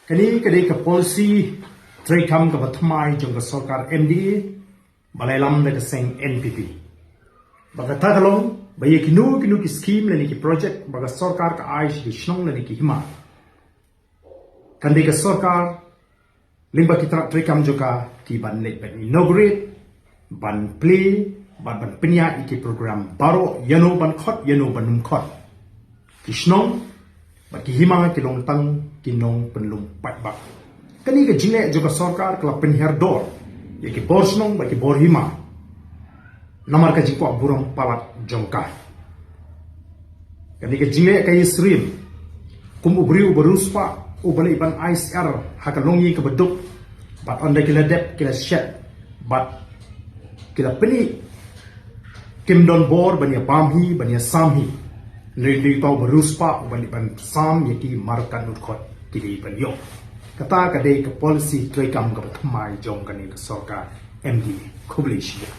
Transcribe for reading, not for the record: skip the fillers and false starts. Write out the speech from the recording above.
Kini kadai ke polisi trekam ke batmai jong ke sarkar MDA balailam de seng NPP. Baga tagalong bayi kinu ki scheme le ki project baga sarkar ka aish ki shnong le ki hima. Kandai ke sarkar limba kita trekam joka ki ban le ban inaugurate ban play ban penya iki program baro yano ban khot yano ban num khot. Ki shnong bagi hima kilong tang kinong penlum pat bak. Kani ke jile juga sarkar kala penherdor ya ki borsnong bagi bor hima. Namar ka jikwa burong palat jongka. Kani ke jile kay srim kum ubriu beruspa ubali ban ISR hakalongi ke beduk bat onda kila dep kila shet bat kila peni kim don bor bania bamhi bania samhi Nilai tau beruspa ubalik ban sam yaki markan utkot kili ban yo. Kata kadai ke polisi trekam ke pertamai jom kani ke sarkar MD Kublai Shia.